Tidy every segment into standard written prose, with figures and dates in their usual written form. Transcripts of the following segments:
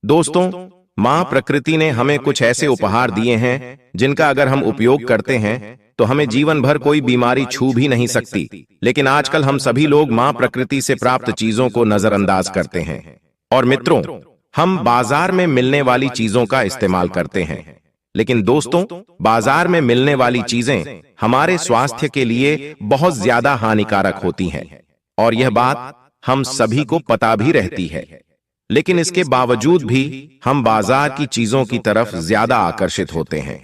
दोस्तों, माँ प्रकृति ने हमें कुछ ऐसे उपहार दिए हैं जिनका अगर हम उपयोग करते हैं तो हमें जीवन भर कोई बीमारी छू भी नहीं सकती। लेकिन आजकल हम सभी लोग माँ प्रकृति से प्राप्त चीजों को नजरअंदाज करते हैं। और मित्रों, हम बाजार में मिलने वाली चीजों का इस्तेमाल करते हैं। लेकिन दोस्तों, बाजार में मिलने वाली चीजें हमारे स्वास्थ्य के लिए बहुत ज्यादा हानिकारक होती हैं और यह बात हम सभी को पता भी रहती है। लेकिन इसके बावजूद भी हम बाजार की चीजों की तरफ ज्यादा आकर्षित होते हैं।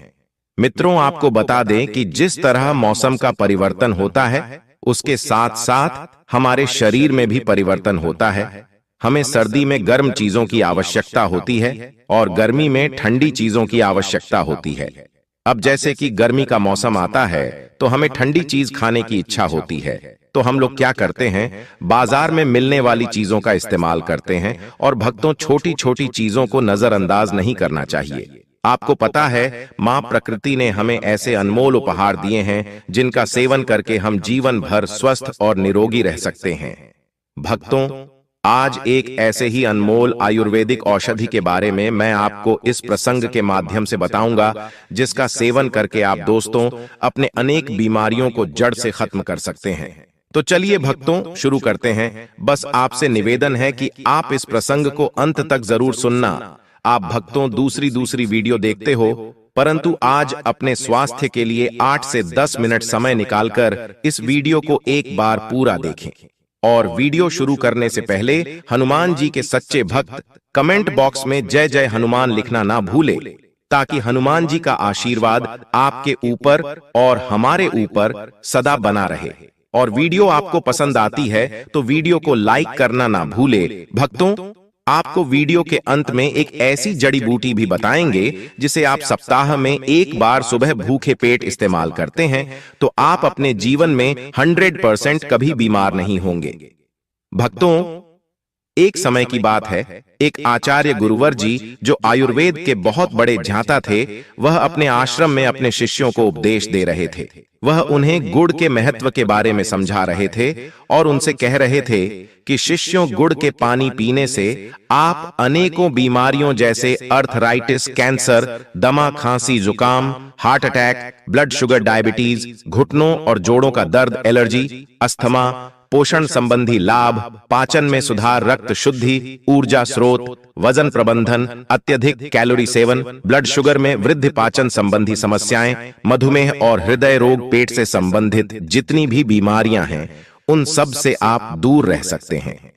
मित्रों, आपको बता दें कि जिस तरह मौसम का परिवर्तन होता है उसके साथ साथ हमारे शरीर में भी परिवर्तन होता है। हमें सर्दी में गर्म चीजों की आवश्यकता होती है और गर्मी में ठंडी चीजों की आवश्यकता होती है। अब जैसे कि गर्मी का मौसम आता है तो हमें ठंडी चीज खाने की इच्छा होती है, तो हम लोग क्या करते हैं, बाजार में मिलने वाली चीजों का इस्तेमाल करते हैं। और भक्तों, छोटी छोटी चीजों को नजरअंदाज नहीं करना चाहिए। आपको पता है, माँ प्रकृति ने हमें ऐसे अनमोल उपहार दिए हैं जिनका सेवन करके हम जीवन भर स्वस्थ और निरोगी रह सकते हैं। भक्तों, आज एक ऐसे ही अनमोल आयुर्वेदिक औषधि के बारे में मैं आपको इस प्रसंग के माध्यम से बताऊंगा, जिसका सेवन करके आप दोस्तों अपने अनेक बीमारियों को जड़ से खत्म कर सकते हैं। तो चलिए भक्तों, शुरू करते हैं। बस आपसे निवेदन है कि आप इस प्रसंग को अंत तक जरूर सुनना। आप भक्तों दूसरी वीडियो देखते हो, परंतु आज अपने स्वास्थ्य के लिए 8 से 10 मिनट समय निकालकर इस वीडियो को एक बार पूरा देखें। और वीडियो शुरू करने से पहले हनुमान जी के सच्चे भक्त कमेंट बॉक्स में जय जय हनुमान लिखना ना भूले, ताकि हनुमान जी का आशीर्वाद आपके ऊपर और हमारे ऊपर सदा बना रहे। और वीडियो आपको पसंद आती है तो वीडियो को लाइक करना ना भूले। भक्तों, आपको वीडियो के अंत में एक ऐसी जड़ी बूटी भी बताएंगे जिसे आप सप्ताह में एक बार सुबह भूखे पेट इस्तेमाल करते हैं तो आप अपने जीवन में 100% कभी बीमार नहीं होंगे। भक्तों, एक समय की बात है, एक आचार्य गुरुवर जी जो आयुर्वेद के बहुत बड़े ज्ञाता थे, वह अपने आश्रम में अपने शिष्यों को उपदेश दे रहे थे। वह उन्हें गुड़ के महत्व के बारे में समझा रहे थे और उनसे कह रहे थे कि शिष्यों, गुड़ के पानी पीने से आप अनेकों बीमारियों जैसे अर्थराइटिस, कैंसर, दमा, खांसी, जुकाम, heart attack, blood sugar, diabetes, घुटनों और जोड़ों का दर्द, एलर्जी, अस्थमा, पोषण संबंधी लाभ, पाचन में सुधार, रक्त शुद्धि, ऊर्जा स्रोत, वजन प्रबंधन, अत्यधिक कैलोरी सेवन, ब्लड शुगर में वृद्धि, पाचन संबंधी समस्याएं, मधुमेह और हृदय रोग, पेट से संबंधित जितनी भी बीमारियां हैं उन सब से आप दूर रह सकते हैं।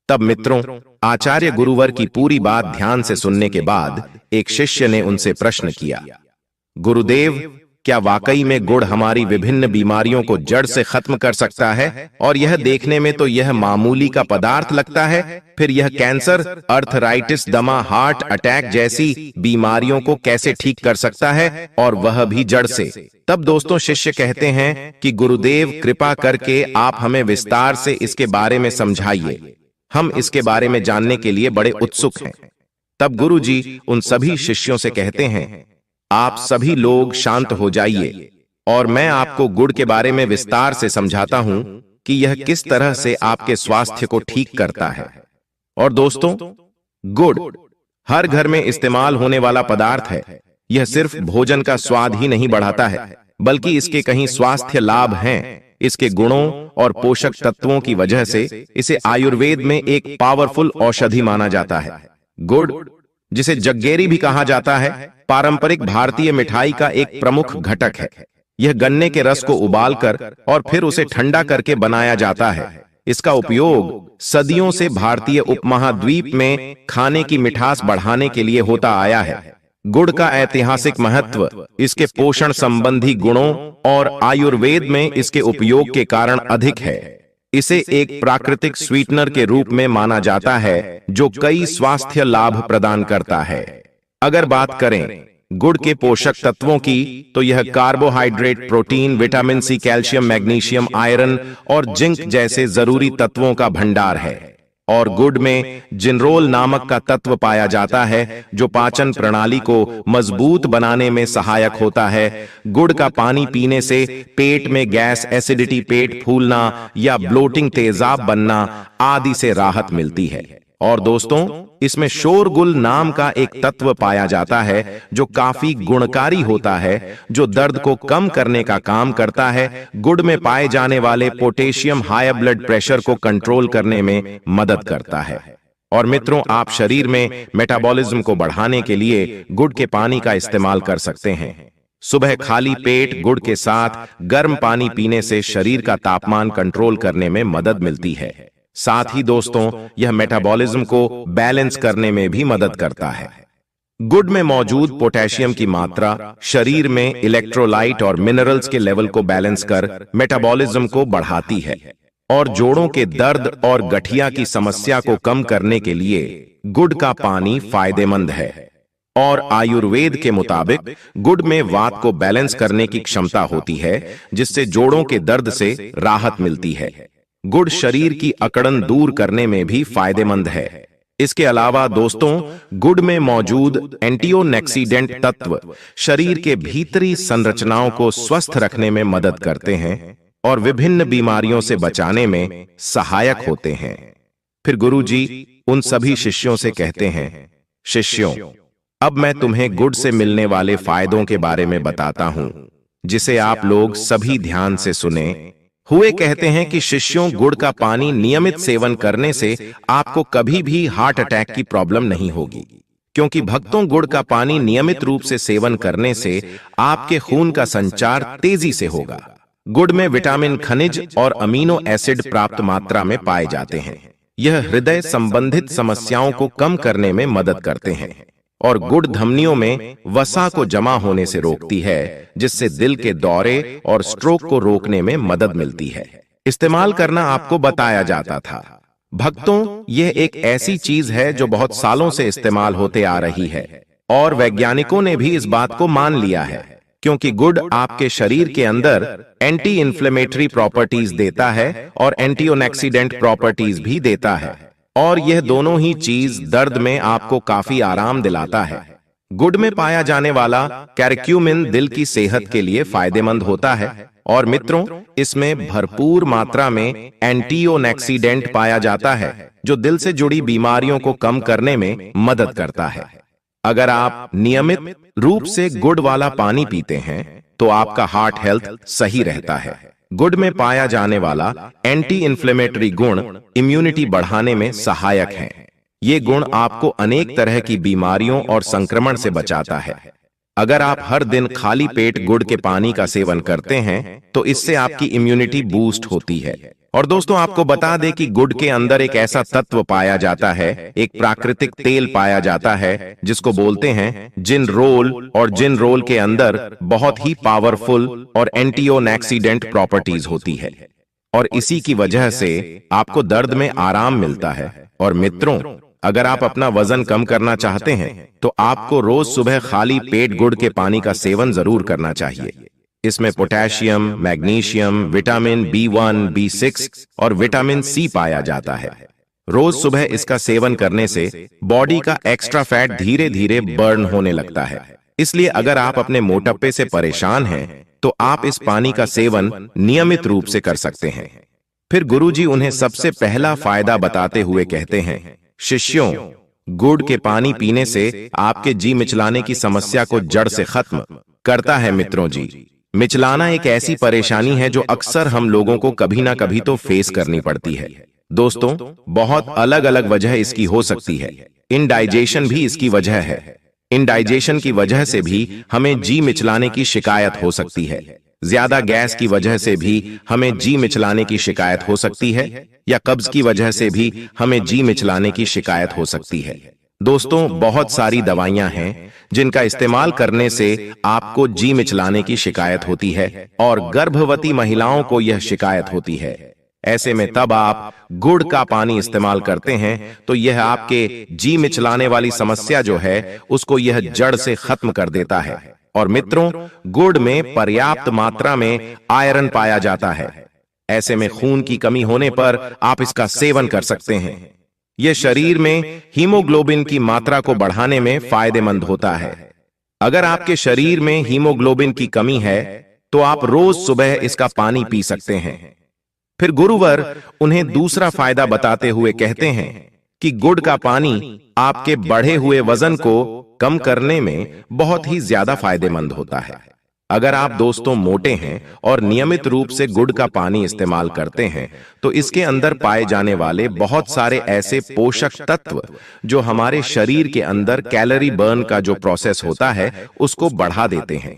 तब मित्रों, आचार्य गुरुवर की पूरी बात ध्यान से सुनने के बाद एक शिष्य ने उनसे प्रश्न किया, गुरुदेव, क्या वाकई में गुड़ हमारी विभिन्न बीमारियों को जड़ से खत्म कर सकता है? और यह देखने में तो यह मामूली का पदार्थ लगता है, फिर यह कैंसर, अर्थराइटिस, दमा, हार्ट अटैक जैसी बीमारियों को कैसे ठीक कर सकता है, और वह भी जड़ से? तब दोस्तों, शिष्य कहते हैं कि गुरुदेव, कृपा करके आप हमें विस्तार से इसके बारे में समझाइए। हम इसके बारे में जानने के लिए बड़े उत्सुक हैं। तब गुरु जी उन सभी शिष्यों से कहते हैं, आप सभी लोग शांत हो जाइए और मैं आपको गुड़ के बारे में विस्तार से समझाता हूं कि यह किस तरह से आपके स्वास्थ्य को ठीक करता है। और दोस्तों, गुड़ हर घर में इस्तेमाल होने वाला पदार्थ है। यह सिर्फ भोजन का स्वाद ही नहीं बढ़ाता है, बल्कि इसके कई स्वास्थ्य लाभ हैं। इसके गुणों और पोषक तत्वों की वजह से इसे आयुर्वेद में एक पावरफुल औषधि माना जाता है। गुड़, जिसे जग्गेरी भी कहा जाता है, पारंपरिक भारतीय मिठाई का एक प्रमुख घटक है। यह गन्ने के रस को उबालकर और फिर उसे ठंडा करके बनाया जाता है। इसका उपयोग सदियों से भारतीय उपमहाद्वीप में खाने की मिठास बढ़ाने के लिए होता आया है। गुड़ का ऐतिहासिक महत्व इसके पोषण संबंधी गुणों और आयुर्वेद में इसके उपयोग के कारण अधिक है। इसे एक प्राकृतिक स्वीटनर के रूप में माना जाता है जो कई स्वास्थ्य लाभ प्रदान करता है। अगर बात करें गुड़ के पोषक तत्वों की, तो यह carbohydrate, protein, vitamin C, calcium, magnesium, iron और जिंक जैसे जरूरी तत्वों का भंडार है। और गुड़ में जिनरोल नामक का तत्व पाया जाता है जो पाचन प्रणाली को मजबूत बनाने में सहायक होता है। गुड़ का पानी पीने से पेट में गैस, एसिडिटी, पेट फूलना या ब्लोटिंग, तेजाब बनना आदि से राहत मिलती है। और दोस्तों, इसमें शोरगुल नाम का एक तत्व पाया जाता है जो काफी गुणकारी होता है, जो दर्द को कम करने का काम करता है। गुड़ में पाए जाने वाले पोटेशियम हाई ब्लड प्रेशर को कंट्रोल करने में मदद करता है। और मित्रों, आप शरीर में मेटाबॉलिज्म को बढ़ाने के लिए गुड़ के पानी का इस्तेमाल कर सकते हैं। सुबह खाली पेट गुड़ के साथ गर्म पानी पीने से शरीर का तापमान कंट्रोल करने में मदद मिलती है। साथ ही दोस्तों, यह मेटाबॉलिज्म को बैलेंस करने में भी मदद करता है। गुड़ में मौजूद पोटेशियम की मात्रा शरीर में इलेक्ट्रोलाइट और मिनरल्स के लेवल को बैलेंस कर मेटाबॉलिज्म को बढ़ाती है और जोड़ों के दर्द और गठिया की समस्या को कम करने के लिए गुड़ का पानी फायदेमंद है। और आयुर्वेद के मुताबिक गुड़ में वात को बैलेंस करने की क्षमता होती है, जिससे जोड़ों के दर्द से राहत मिलती है। गुड़ शरीर की अकड़न दूर करने में भी फायदेमंद है। इसके अलावा दोस्तों, गुड़ में मौजूद एंटीओक्सीडेंट तत्व शरीर के भीतरी संरचनाओं को स्वस्थ रखने में मदद करते हैं और विभिन्न बीमारियों से बचाने में सहायक होते हैं। फिर गुरुजी उन सभी शिष्यों से कहते हैं, शिष्यों, अब मैं तुम्हें गुड़ से मिलने वाले फायदों के बारे में बताता हूं, जिसे आप लोग सभी ध्यान से सुने हुए कहते हैं कि शिष्यों, गुड़ का पानी नियमित सेवन करने से आपको कभी भी हार्ट अटैक की प्रॉब्लम नहीं होगी, क्योंकि भक्तों, गुड़ का पानी नियमित रूप से सेवन करने से आपके खून का संचार तेजी से होगा। गुड़ में विटामिन, खनिज और अमीनो एसिड प्राप्त मात्रा में पाए जाते हैं। यह हृदय संबंधित समस्याओं को कम करने में मदद करते हैं और गुड़ धमनियों में वसा को जमा होने से रोकती है, जिससे दिल के दौरे और स्ट्रोक को रोकने में मदद मिलती है। इस्तेमाल करना आपको बताया जाता था। भक्तों, यह एक ऐसी चीज है जो बहुत सालों से इस्तेमाल होते आ रही है और वैज्ञानिकों ने भी इस बात को मान लिया है, क्योंकि गुड़ आपके शरीर के अंदर एंटी इन्फ्लेमेटरी प्रॉपर्टीज देता है और एंटीऑक्सीडेंट प्रॉपर्टीज भी देता है, और यह दोनों ही चीज दर्द में आपको काफी आराम दिलाता है। गुड़ में पाया जाने वाला कैरक्यूमिन दिल की सेहत के लिए फायदेमंद होता है और मित्रों, इसमें भरपूर मात्रा में एंटीऑक्सीडेंट पाया जाता है, जो दिल से जुड़ी बीमारियों को कम करने में मदद करता है। अगर आप नियमित रूप से गुड़ वाला पानी पीते हैं तो आपका हार्ट हेल्थ सही रहता है। गुड़ में पाया जाने वाला एंटी इन्फ्लेमेटरी गुण इम्यूनिटी बढ़ाने में सहायक है। ये गुण आपको अनेक तरह की बीमारियों और संक्रमण से बचाता है। अगर आप हर दिन खाली पेट गुड़ के पानी का सेवन करते हैं तो इससे आपकी इम्यूनिटी बूस्ट होती है। और दोस्तों, आपको बता दें कि गुड़ के अंदर एक ऐसा तत्व पाया जाता है, एक प्राकृतिक तेल पाया जाता है, जिसको बोलते हैं जिनरोल, और जिनरोल के अंदर बहुत ही पावरफुल और एंटीऑक्सीडेंट प्रॉपर्टीज होती है और इसी की वजह से आपको दर्द में आराम मिलता है। और मित्रों, अगर आप अपना वजन कम करना चाहते हैं तो आपको रोज सुबह खाली पेट गुड़ के पानी का सेवन जरूर करना चाहिए। इसमें potassium, magnesium, vitamin B1, B6 और विटामिन C पाया जाता है। रोज सुबह इसका सेवन करने से बॉडी का एक्स्ट्रा फैट धीरे धीरे बर्न होने लगता है। इसलिए अगर आप अपने मोटापे से परेशान हैं तो आप इस पानी का सेवन नियमित रूप से कर सकते हैं। फिर गुरुजी उन्हें सबसे पहला फायदा बताते हुए कहते हैं, शिष्यों, गुड़ के पानी पीने से आपके जी मिचलाने की समस्या को जड़ से खत्म करता है। मित्रों जी, मिचलाना एक ऐसी परेशानी है जो अक्सर हम लोगों को कभी ना कभी तो फेस करनी पड़ती है। दोस्तों, बहुत अलग अलग वजह इसकी हो सकती है। इनडाइजेशन भी इसकी वजह है। इनडाइजेशन की वजह से भी हमें जी मिचलाने की शिकायत हो सकती है। ज्यादा गैस की वजह से भी हमें जी मिचलाने की शिकायत हो सकती है, या कब्ज की वजह से भी हमें जी मिचलाने की शिकायत हो सकती है। दोस्तों, बहुत सारी दवाइयां हैं जिनका इस्तेमाल करने से आपको जी मिचलाने की शिकायत होती है और गर्भवती महिलाओं को यह शिकायत होती है। ऐसे में तब आप गुड़ का पानी इस्तेमाल करते हैं तो यह आपके जी मिचलाने वाली समस्या जो है उसको यह जड़ से खत्म कर देता है। और मित्रों, गुड़ में पर्याप्त मात्रा में आयरन पाया जाता है। ऐसे में खून की कमी होने पर आप इसका सेवन कर सकते हैं। यह शरीर में हीमोग्लोबिन की मात्रा को बढ़ाने में फायदेमंद होता है। अगर आपके शरीर में हीमोग्लोबिन की कमी है तो आप रोज सुबह इसका पानी पी सकते हैं। फिर गुरुवर उन्हें दूसरा फायदा बताते हुए कहते हैं, कि गुड़ का पानी आपके बढ़े हुए वजन को कम करने में बहुत ही ज्यादा फायदेमंद होता है। अगर आप दोस्तों मोटे हैं और नियमित रूप से गुड़ का पानी इस्तेमाल करते हैं तो इसके अंदर पाए जाने वाले बहुत सारे ऐसे पोषक तत्व जो हमारे शरीर के अंदर कैलोरी बर्न का जो प्रोसेस होता है उसको बढ़ा देते हैं,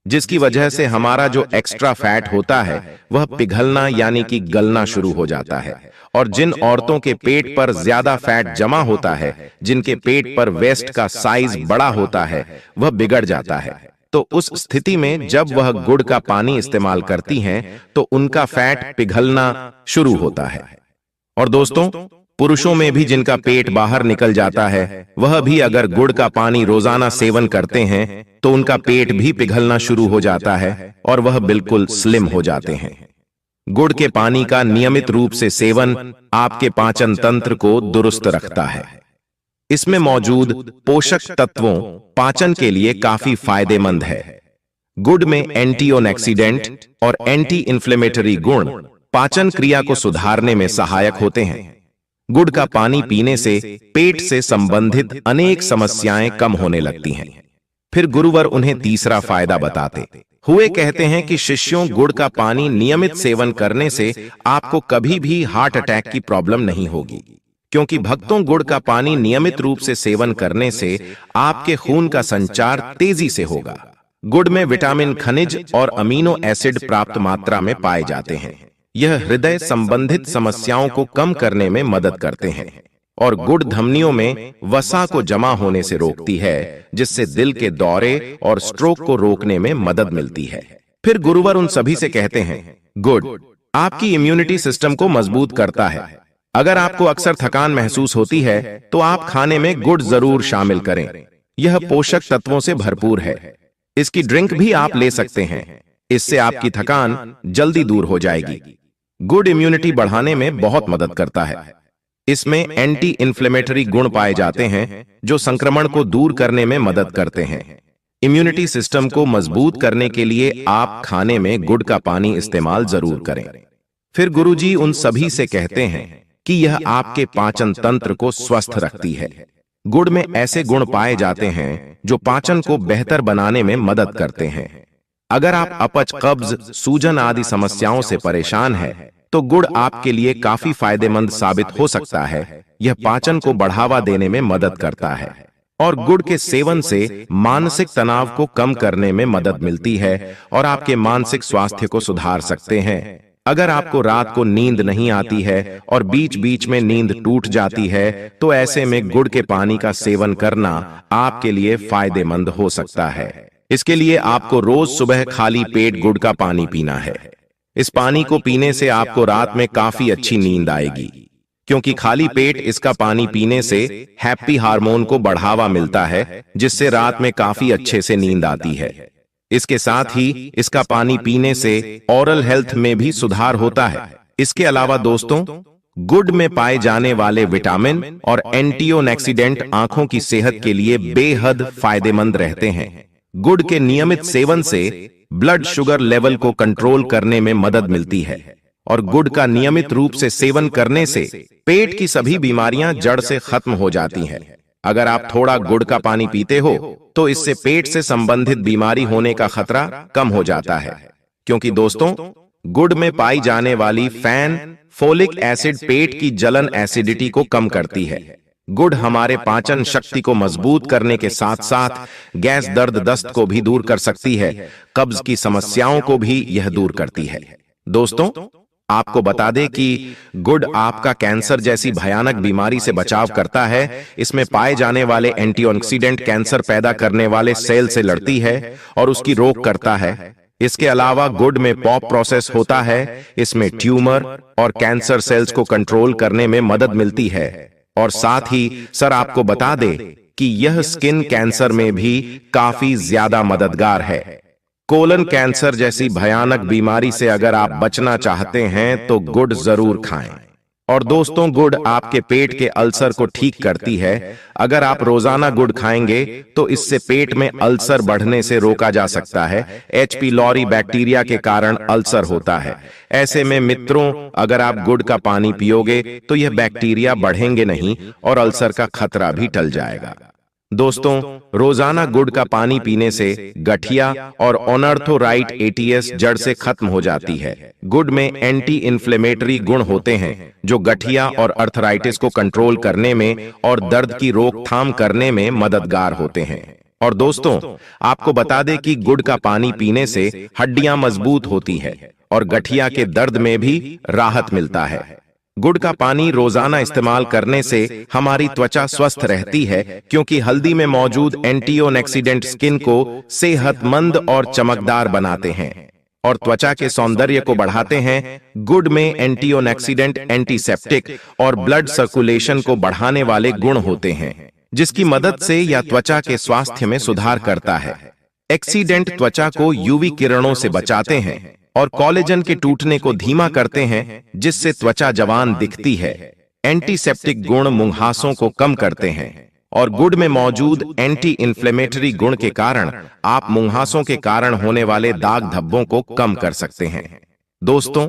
जिसकी वजह से हमारा जो एक्स्ट्रा फैट होता है वह पिघलना यानी कि गलना शुरू हो जाता है। और जिन औरतों के पेट पर ज्यादा फैट जमा होता है, जिनके पेट पर वेस्ट का साइज बड़ा होता है, वह बिगड़ जाता है। तो उस स्थिति में जब वह गुड़ का पानी इस्तेमाल करती हैं तो उनका फैट पिघलना शुरू होता है। और दोस्तों, पुरुषों में भी जिनका पेट बाहर निकल जाता है, वह भी अगर गुड़ का पानी रोजाना सेवन करते हैं तो उनका पेट भी पिघलना शुरू हो जाता है और वह बिल्कुल स्लिम हो जाते हैं। गुड़ के पानी का नियमित रूप से सेवन आपके पाचन तंत्र को दुरुस्त रखता है। इसमें मौजूद पोषक तत्वों पाचन के लिए काफी फायदेमंद है। गुड़ में एंटीऑक्सीडेंट और एंटी इन्फ्लेमेटरी गुण पाचन क्रिया को सुधारने में सहायक होते हैं। गुड़ का पानी पीने से पेट से संबंधित अनेक समस्याएं कम होने लगती हैं। फिर गुरुवर उन्हें तीसरा फायदा बताते हुए कहते हैं कि शिष्यों, गुड़ का पानी नियमित सेवन करने से आपको कभी भी हार्ट अटैक की प्रॉब्लम नहीं होगी, क्योंकि भक्तों, गुड़ का पानी नियमित रूप से सेवन करने से आपके खून का संचार तेजी से होगा। गुड़ में विटामिन, खनिज और अमीनो एसिड प्राप्त मात्रा में पाए जाते हैं। यह हृदय संबंधित समस्याओं को कम करने में मदद करते हैं और गुड़ धमनियों में वसा को जमा होने से रोकती है, जिससे दिल के दौरे और स्ट्रोक को रोकने में मदद मिलती है। फिर गुरुवर उन सभी से कहते हैं, गुड़ आपकी इम्यूनिटी सिस्टम को मजबूत करता है। अगर आपको अक्सर थकान महसूस होती है तो आप खाने में गुड़ जरूर शामिल करें। यह पोषक तत्वों से भरपूर है। इसकी ड्रिंक भी आप ले सकते हैं। इससे आपकी थकान जल्दी दूर हो जाएगी। गुड़ इम्यूनिटी बढ़ाने में बहुत मदद करता है। इसमें एंटी इन्फ्लेमेटरी गुण पाए जाते हैं जो संक्रमण को दूर करने में मदद करते हैं। इम्यूनिटी सिस्टम को मजबूत करने के लिए आप खाने में गुड़ का पानी इस्तेमाल जरूर करें। फिर गुरुजी उन सभी से कहते हैं कि यह आपके पाचन तंत्र को स्वस्थ रखती है। गुड़ में ऐसे गुण पाए जाते हैं जो पाचन को बेहतर बनाने में मदद करते हैं। अगर आप अपच, कब्ज, सूजन आदि समस्याओं से परेशान हैं, तो गुड़ आपके लिए काफी फायदेमंद साबित हो सकता है। यह पाचन को बढ़ावा देने में मदद करता है और गुड़ के सेवन से मानसिक तनाव को कम करने में मदद मिलती है और आपके मानसिक स्वास्थ्य को सुधार सकते हैं। अगर आपको रात को नींद नहीं आती है और बीच बीच में नींद टूट जाती है, तो ऐसे में गुड़ के पानी का सेवन करना आपके लिए फायदेमंद हो सकता है। इसके लिए आपको रोज सुबह खाली पेट गुड़ का पानी पीना है। इस पानी को पीने से आपको रात में काफी अच्छी नींद आएगी, क्योंकि खाली पेट इसका पानी पीने से हैप्पी हार्मोन को बढ़ावा मिलता है, जिससे रात में काफी अच्छे से नींद आती है। इसके साथ ही इसका पानी पीने से ओरल हेल्थ में भी सुधार होता है। इसके अलावा दोस्तों, गुड़ में पाए जाने वाले विटामिन और एंटीऑक्सीडेंट आंखों की सेहत के लिए बेहद फायदेमंद रहते हैं। गुड़ के नियमित सेवन से ब्लड शुगर लेवल को कंट्रोल करने में मदद मिलती है और गुड़ का नियमित रूप से सेवन करने से पेट की सभी बीमारियां जड़ से खत्म हो जाती हैं। अगर आप थोड़ा गुड़ का पानी पीते हो तो इससे पेट से संबंधित बीमारी होने का खतरा कम हो जाता है, क्योंकि दोस्तों, गुड़ में पाई जाने वाली फोलिक एसिड पेट की जलन एसिडिटी को कम करती है। गुड़ हमारे पाचन शक्ति को मजबूत करने के साथ साथ गैस, दर्द, दस्त को भी दूर कर सकती है। कब्ज की समस्याओं को भी यह दूर करती है। दोस्तों, आपको बता दें कि गुड़ आपका कैंसर जैसी भयानक बीमारी से बचाव करता है। इसमें पाए जाने वाले एंटीऑक्सीडेंट कैंसर पैदा करने वाले सेल से लड़ती है और उसकी रोक करता है। इसके अलावा गुड़ में पॉप प्रोसेस होता है। इसमें ट्यूमर और कैंसर सेल्स को कंट्रोल करने में मदद मिलती है। और साथ ही सर आपको बता दें कि यह स्किन कैंसर में भी काफी ज्यादा मददगार है। कोलन कैंसर जैसी भयानक बीमारी से अगर आप बचना चाहते हैं तो गुड़ जरूर खाएं। और दोस्तों, गुड़ आपके पेट के अल्सर को ठीक करती है। अगर आप रोजाना गुड़ खाएंगे तो इससे पेट में अल्सर बढ़ने से रोका जा सकता है। एच पीलोरी बैक्टीरिया के कारण अल्सर होता है। ऐसे में मित्रों, अगर आप गुड़ का पानी पियोगे तो यह बैक्टीरिया बढ़ेंगे नहीं और अल्सर का खतरा भी टल जाएगा। दोस्तों, रोजाना गुड़ का पानी पीने से गठिया और ऑनर्थोराइट एटीएस जड़ से खत्म हो जाती है। गुड़ में एंटी इन्फ्लेमेटरी गुण होते हैं जो गठिया और अर्थराइटिस को कंट्रोल करने में और दर्द की रोकथाम करने में मददगार होते हैं। और दोस्तों, आपको बता दें कि गुड़ का पानी पीने से हड्डियां मजबूत होती है और गठिया के दर्द में भी राहत मिलता है। गुड़ का पानी रोजाना इस्तेमाल करने से हमारी त्वचा स्वस्थ रहती है, क्योंकि हल्दी में मौजूद एंटीऑक्सीडेंट स्किन को सेहतमंद और चमकदार बनाते हैं और त्वचा के सौंदर्य को बढ़ाते हैं। गुड़ में एंटीऑक्सीडेंट, एंटीसेप्टिक और ब्लड सर्कुलेशन को बढ़ाने वाले गुण होते हैं, जिसकी मदद से यह त्वचा के स्वास्थ्य में सुधार करता है। एक्सीडेंट त्वचा को यूवी किरणों से बचाते हैं और कोलेजन के टूटने को धीमा करते हैं, जिससे त्वचा जवान दिखती है। एंटीसेप्टिक गुण मुंहासों को कम करते हैं और गुड़ में मौजूद एंटी इन्फ्लेमेटरी गुण के कारण आप मुंहासों के कारण होने वाले दाग धब्बों को कम कर सकते हैं। दोस्तों,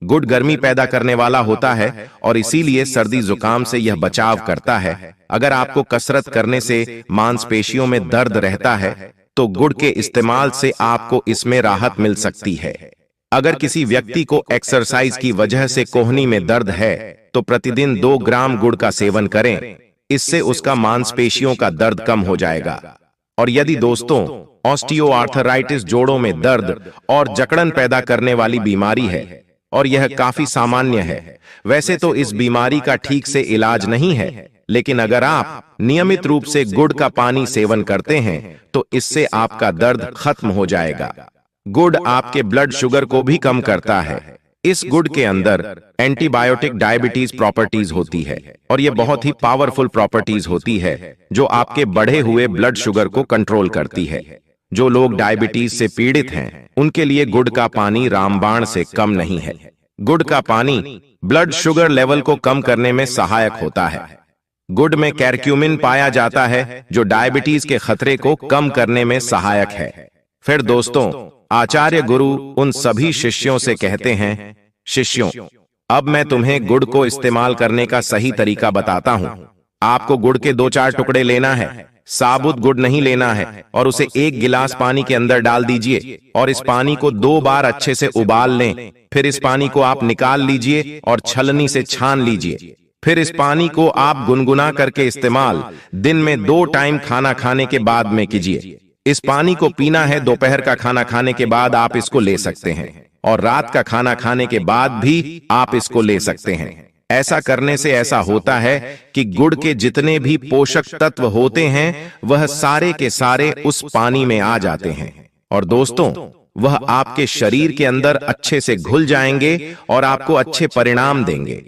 गुड़ गर्मी पैदा करने वाला होता है और इसीलिए सर्दी जुकाम से यह बचाव करता है। अगर आपको कसरत करने से मांसपेशियों में दर्द रहता है तो गुड़ के इस्तेमाल से आपको इसमें राहत मिल सकती है। अगर किसी व्यक्ति को एक्सरसाइज की वजह से कोहनी में दर्द है तो प्रतिदिन 2 ग्राम गुड़ का सेवन करें। इससे उसका मांसपेशियों का दर्द कम हो जाएगा। और यदि दोस्तों, ऑस्टियोआर्थराइटिस, जोड़ों में दर्द और जकड़न पैदा करने वाली बीमारी है और यह काफी सामान्य है, वैसे तो इस बीमारी का ठीक से इलाज नहीं है, लेकिन अगर आप नियमित रूप से गुड़ का पानी सेवन करते हैं तो इससे आपका दर्द खत्म हो जाएगा। गुड़ आपके ब्लड शुगर को भी कम करता है। इस गुड़ के अंदर एंटीबायोटिक डायबिटीज प्रॉपर्टीज होती है और यह बहुत ही पावरफुल प्रॉपर्टीज होती है जो आपके बढ़े हुए ब्लड शुगर को कंट्रोल करती है। जो लोग डायबिटीज से पीड़ित हैं, उनके लिए गुड़ का पानी रामबाण से कम नहीं है। गुड़ का पानी ब्लड शुगर लेवल को कम करने में सहायक होता है। गुड़ में कैरक्यूमिन पाया जाता है जो डायबिटीज के खतरे को कम करने में सहायक है। फिर दोस्तों, आचार्य गुरु उन सभी शिष्यों से कहते हैं, शिष्यों, अब मैं तुम्हें गुड़ को इस्तेमाल करने का सही तरीका बताता हूं। आपको गुड़ के 2-4 टुकड़े लेना है, साबुत गुड़ नहीं लेना है, और उसे 1 गिलास पानी के अंदर डाल दीजिए और इस पानी को 2 बार अच्छे से उबाल लें। फिर इस पानी को आप निकाल लीजिए और छलनी से छान लीजिए। फिर इस पानी को आप गुनगुना करके इस्तेमाल दिन में 2 टाइम खाना खाने के बाद में कीजिए। इस पानी को पीना है दोपहर का खाना खाने के बाद आप इसको ले सकते हैं और रात का खाना खाने के बाद भी आप इसको ले सकते हैं। ऐसा करने से ऐसा होता है कि गुड़ के जितने भी पोषक तत्व होते हैं वह सारे के सारे उस पानी में आ जाते हैं और दोस्तों, वह आपके शरीर के अंदर अच्छे से घुल जाएंगे और आपको अच्छे परिणाम देंगे।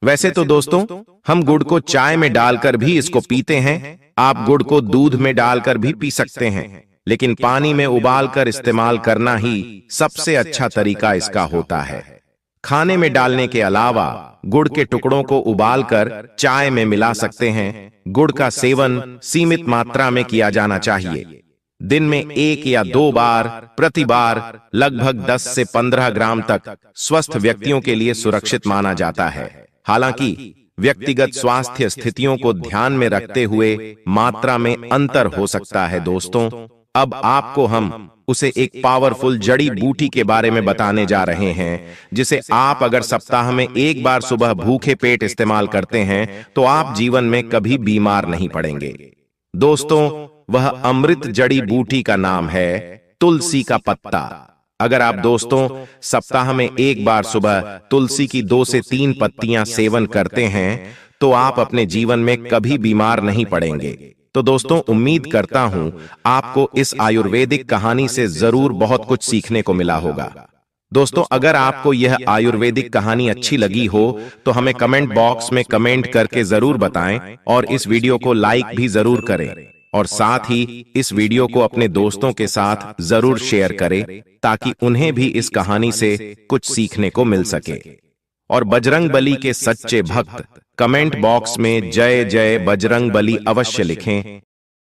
वैसे तो दोस्तों, हम गुड़ को चाय में डालकर भी इसको पीते हैं। आप गुड़ को दूध में डालकर भी पी सकते हैं, लेकिन पानी में उबालकर इस्तेमाल करना ही सबसे अच्छा तरीका इसका होता है। खाने में डालने के अलावा गुड़ के टुकड़ों को उबालकर चाय में मिला सकते हैं। गुड़ का सेवन सीमित मात्रा में किया जाना चाहिए। दिन में 1 या 2 बार प्रति बार लगभग 10 से 15 ग्राम तक स्वस्थ व्यक्तियों के लिए सुरक्षित माना जाता है। हालांकि व्यक्तिगत स्वास्थ्य स्थितियों को ध्यान में रखते हुए मात्रा में अंतर हो सकता है। दोस्तों, अब आपको हम उसे एक पावरफुल जड़ी बूटी के बारे में बताने जा रहे हैं, जिसे आप अगर सप्ताह में 1 बार सुबह भूखे पेट इस्तेमाल करते हैं तो आप जीवन में कभी बीमार नहीं पड़ेंगे। दोस्तों, वह अमृत जड़ी बूटी का नाम है तुलसी का पत्ता। अगर आप दोस्तों सप्ताह में 1 बार सुबह तुलसी की 2 से 3 पत्तियां सेवन करते हैं तो आप अपने जीवन में कभी बीमार नहीं पड़ेंगे। तो दोस्तों, उम्मीद करता हूं आपको इस आयुर्वेदिक कहानी से जरूर बहुत कुछ सीखने को मिला होगा। दोस्तों, अगर आपको यह आयुर्वेदिक कहानी अच्छी लगी हो तो हमें कमेंट बॉक्स में कमेंट करके जरूर बताएं और इस वीडियो को लाइक भी जरूर करें और साथ ही इस वीडियो को अपने दोस्तों के साथ जरूर शेयर करें ताकि उन्हें भी इस कहानी से कुछ सीखने को मिल सके। और बजरंग बली के सच्चे भक्त कमेंट बॉक्स में जय जय बजरंग बली अवश्य लिखें।